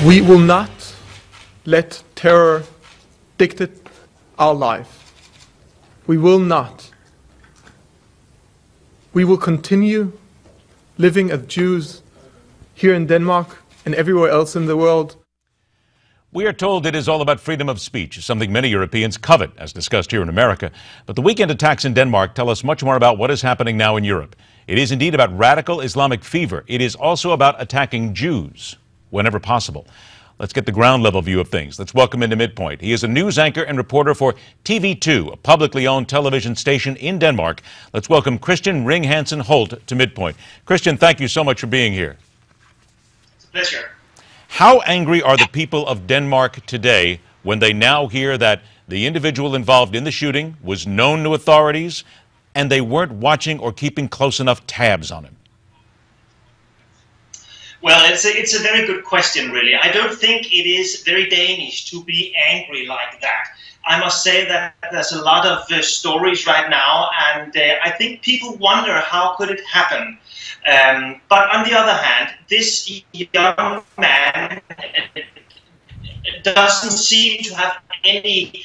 We will not let terror dictate our life. We will not. We will continue living as Jews here in Denmark and everywhere else in the world. We are told it is all about freedom of speech, something many Europeans covet, as discussed here in America. But the weekend attacks in Denmark tell us much more about what is happening now in Europe. It is indeed about radical Islamic fever. It is also about attacking Jews whenever possible. Let's get the ground level view of things. Let's welcome into MidPoint. He is a news anchor and reporter for TV2, a publicly owned television station in Denmark. Let's welcome Kristian Ring-Hansen Holt to MidPoint. Kristian, thank you so much for being here. It's a pleasure. How angry are the people of Denmark today when they now hear that the individual involved in the shooting was known to authorities and they weren't watching or keeping close enough tabs on him? Well, it's a very good question, really. I don't think it is very Danish to be angry like that. I must say that there's a lot of stories right now, and I think people wonder how could it happen. But on the other hand, this young man doesn't seem to have any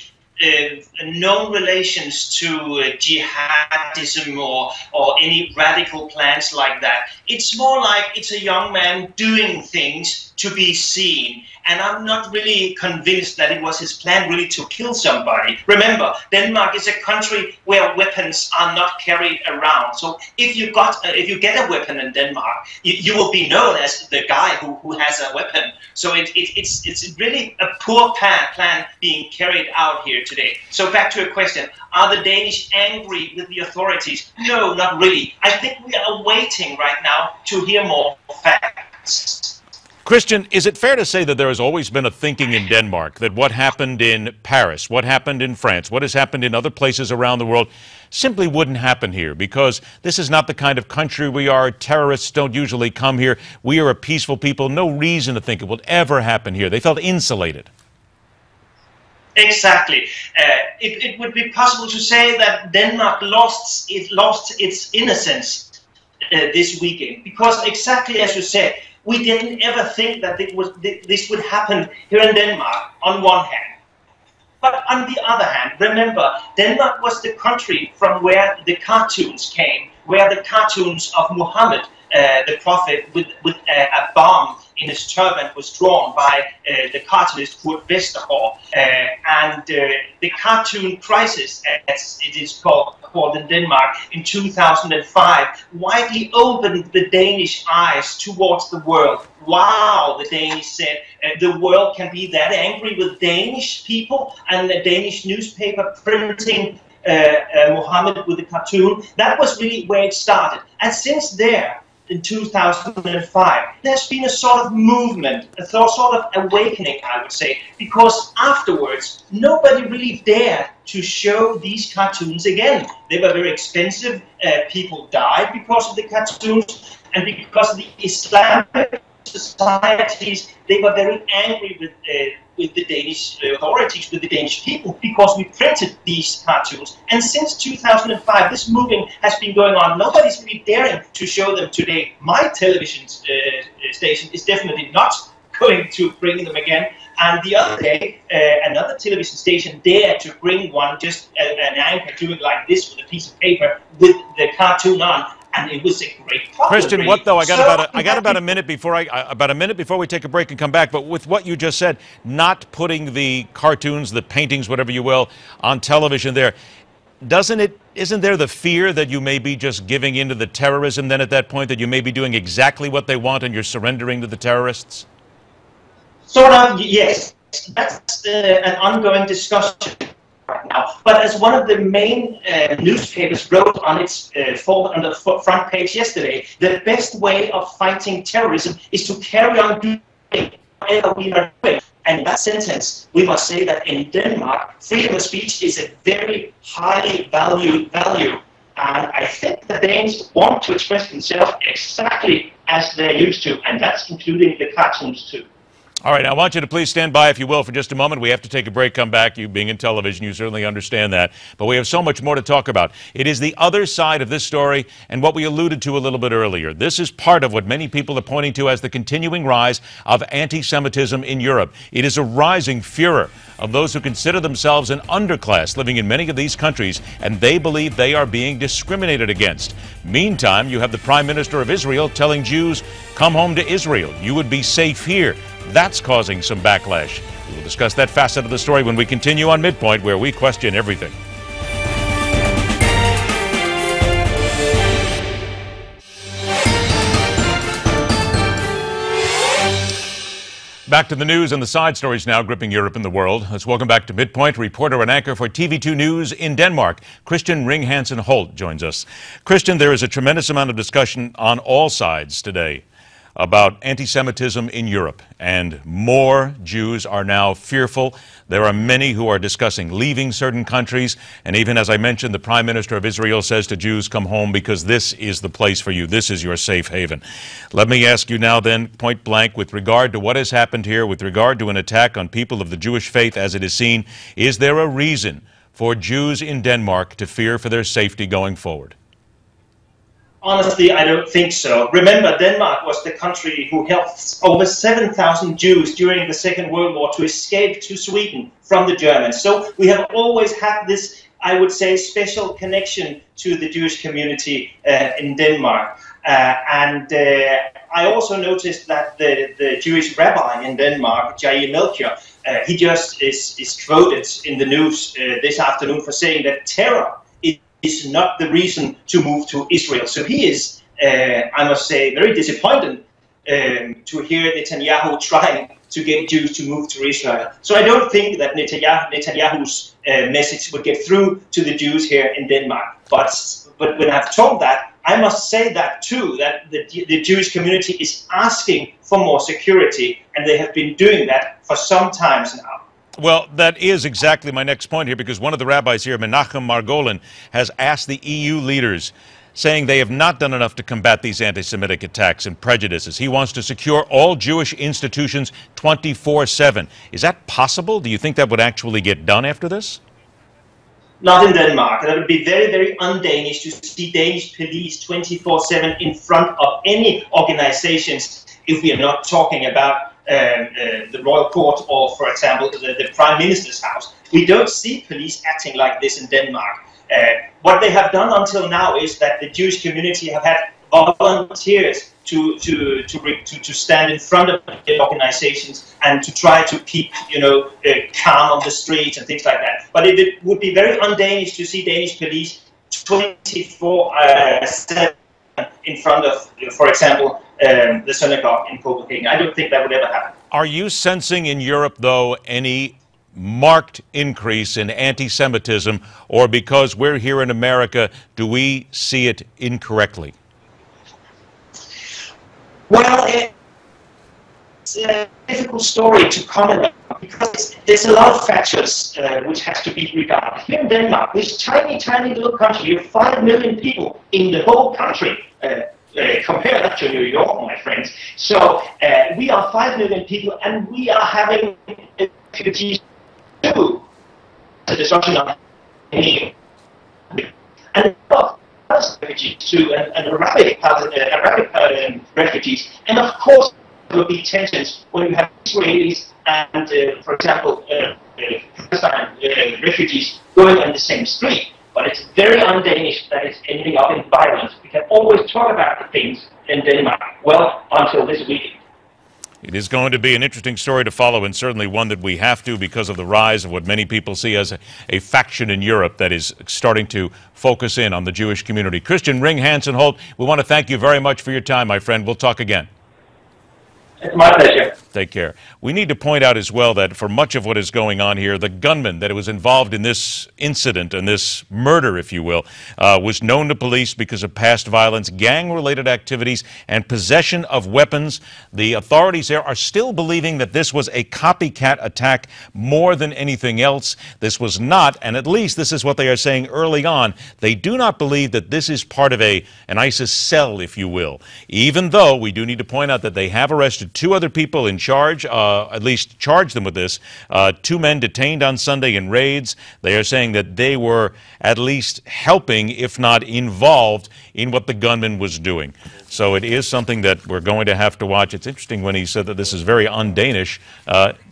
known relations to jihadism or any radical plans like that. It's more like it's a young man doing things to be seen. And I'm not really convinced that it was his plan really to kill somebody. Remember, Denmark is a country where weapons are not carried around. So if you get a weapon in Denmark, you will be known as the guy who has a weapon. So it's really a poor plan being carried out here today. So back to your question, are the Danish angry with the authorities? No, not really. I think we are waiting right now to hear more facts. Kristian, is it fair to say that there has always been a thinking in Denmark that what happened in Paris, what happened in France, what has happened in other places around the world simply wouldn't happen here because this is not the kind of country we are. Terrorists don't usually come here. We are a peaceful people. No reason to think it would ever happen here. They felt insulated. Exactly. It would be possible to say that Denmark lost its innocence this weekend because exactly as you said, we didn't ever think that this would happen here in Denmark, on one hand. But on the other hand, remember, Denmark was the country from where the cartoons came, where the cartoons of Muhammad, the prophet, with a bomb in his turban was drawn by the cartoonist Kurt Vestergaard. And the cartoon crisis, as it is called in Denmark, in 2005, widely opened the Danish eyes towards the world. Wow, the Danish said, the world can be that angry with Danish people and the Danish newspaper printing Muhammad with the cartoon. That was really where it started. And since there, in 2005, there's been a sort of movement, a sort of awakening, I would say, because afterwards, nobody really dared to show these cartoons again. They were very expensive, people died because of the cartoons, and because of the Islamic societies, they were very angry with the Danish authorities, with the Danish people, because we printed these cartoons. And since 2005, this movement has been going on. Nobody's really daring to show them today. My television station is definitely not going to bring them again. And the other day, another television station dared to bring one, just an anchor doing like this with a piece of paper with the cartoon on. And it was a great problem. Kristian, really. what though? I got about a minute before we take a break and come back. But with what you just said, not putting the cartoons, the paintings, whatever you will, on television, isn't there the fear that you may be just giving into the terrorism? Then at that point, that you may be doing exactly what they want and you're surrendering to the terrorists? Sort of, yes. That's an ongoing discussion right now. But as one of the main newspapers wrote on its on the front page yesterday, the best way of fighting terrorism is to carry on doing whatever we are doing. And in that sentence, we must say that in Denmark, freedom of speech is a very highly valued value. And I think the Danes want to express themselves exactly as they used to, and that's including the cartoons too. All right, I want you to please stand by, if you will, for just a moment. We have to take a break, come back. You being in television, you certainly understand that. But we have so much more to talk about. It is the other side of this story and what we alluded to a little bit earlier. This is part of what many people are pointing to as the continuing rise of anti-Semitism in Europe. It is a rising furor of those who consider themselves an underclass living in many of these countries, and they believe they are being discriminated against. Meantime, you have the Prime Minister of Israel telling Jews, come home to Israel. You would be safe here. That's causing some backlash. We will discuss that facet of the story when we continue on MidPoint, where we question everything. Back to the news and the side stories now gripping Europe and the world. Let's welcome back to MidPoint reporter and anchor for TV2 News in Denmark. Kristian Ring-Hansen Holt joins us. Kristian, there is a tremendous amount of discussion on all sides today about anti-Semitism in Europe, and more Jews are now fearful. There are many who are discussing leaving certain countries, and even as I mentioned, the Prime Minister of Israel says to Jews, come home because this is the place for you. This is your safe haven. Let me ask you now then, point blank, with regard to what has happened here, with regard to an attack on people of the Jewish faith as it is seen, is there a reason for Jews in Denmark to fear for their safety going forward? Honestly, I don't think so. Remember, Denmark was the country who helped over 7,000 Jews during the Second World War to escape to Sweden from the Germans. So we have always had this, I would say, special connection to the Jewish community in Denmark. I also noticed that the Jewish rabbi in Denmark, Jair Melchior, he just is quoted in the news this afternoon for saying that terror is not the reason to move to Israel. So he is, I must say, very disappointed to hear Netanyahu trying to get Jews to move to Israel. So I don't think that Netanyahu's message would get through to the Jews here in Denmark. But when I've told that, I must say that too, that the Jewish community is asking for more security, and they have been doing that for some time now. Well, that is exactly my next point here, because one of the rabbis here, Menachem Margolin, has asked the EU leaders, saying they have not done enough to combat these anti-Semitic attacks and prejudices. He wants to secure all Jewish institutions 24/7. Is that possible? Do you think that would actually get done after this? Not in Denmark. That would be very, very un-Danish to see Danish police 24/7 in front of any organizations if we are not talking about the royal court or, for example, the prime minister's house. We don't see police acting like this in Denmark. What they have done until now is that the Jewish community have had volunteers to stand in front of the organizations and to try to keep, calm on the streets and things like that. But it would be very un-Danish to see Danish police 24/7 in front of, for example, the synagogue in Copenhagen. I don't think that would ever happen. Are you sensing in Europe, though, any marked increase in anti-Semitism, or because we're here in America, do we see it incorrectly? Well, it's a difficult story to comment on because there's a lot of factors which has to be regarded. Here in Denmark, this tiny, tiny little country, you have 5 million people in the whole country. Compare that to New York, my friends. So we are 5 million people, and we are having activities too. The discussion on and refugees too, and Arabic refugees, and of course there will be tensions when you have Israelis and, for example, Palestine refugees going on the same street. But it's very un-Danish that it's ending up in violence. We can always talk about the things in Denmark, well, until this weekend. It is going to be an interesting story to follow, and certainly one that we have to, because of the rise of what many people see as a faction in Europe that is starting to focus in on the Jewish community. Kristian Ring-Hansen Holt, we want to thank you very much for your time, my friend. We'll talk again. It's my pleasure. Take care. We need to point out as well that for much of what is going on here, the gunman that was involved in this incident and this murder, if you will, was known to police because of past violence, gang-related activities, and possession of weapons. The authorities there are still believing that this was a copycat attack more than anything else. This was not, and at least this is what they are saying early on, they do not believe that this is part of an ISIS cell, if you will, even though we do need to point out that they have arrested 2 other people in charge, at least charge them with this. 2 men detained on Sunday in raids. They are saying that they were at least helping, if not involved, in what the gunman was doing. So it is something that we're going to have to watch. It's interesting when he said that this is very un-Danish.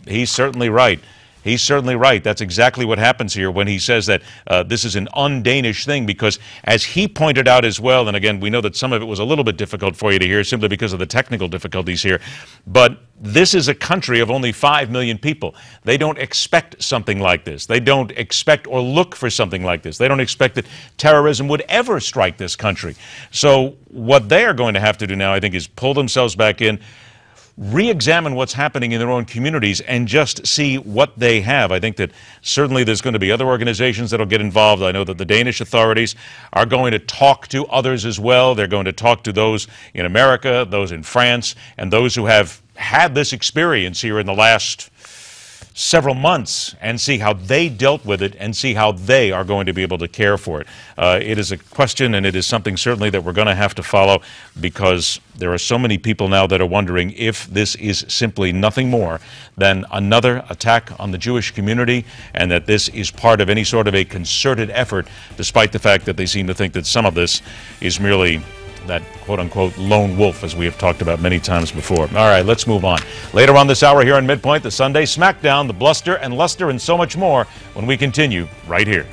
He's certainly right. He's certainly right. That's exactly what happens here when he says that this is an un-Danish thing, because as he pointed out as well, and again, we know that some of it was a little bit difficult for you to hear simply because of the technical difficulties here, but this is a country of only 5 million people. They don't expect something like this. They don't expect or look for something like this. They don't expect that terrorism would ever strike this country. So what they are going to have to do now, I think, is pull themselves back in, re-examine what's happening in their own communities, and just see what they have. I think that certainly there's going to be other organizations that will get involved. I know that the Danish authorities are going to talk to others as well. They're going to talk to those in America, those in France, and those who have had this experience here in the last several months, and see how they dealt with it and see how they are going to be able to care for it. It is a question, and it is something certainly that we're going to have to follow, because there are so many people now that are wondering if this is simply nothing more than another attack on the Jewish community, and that this is part of any sort of a concerted effort, despite the fact that they seem to think that some of this is merely that quote-unquote lone wolf, as we have talked about many times before. All right, let's move on. Later on this hour here on MidPoint, the Sunday Smackdown, the bluster and luster, and so much more when we continue right here.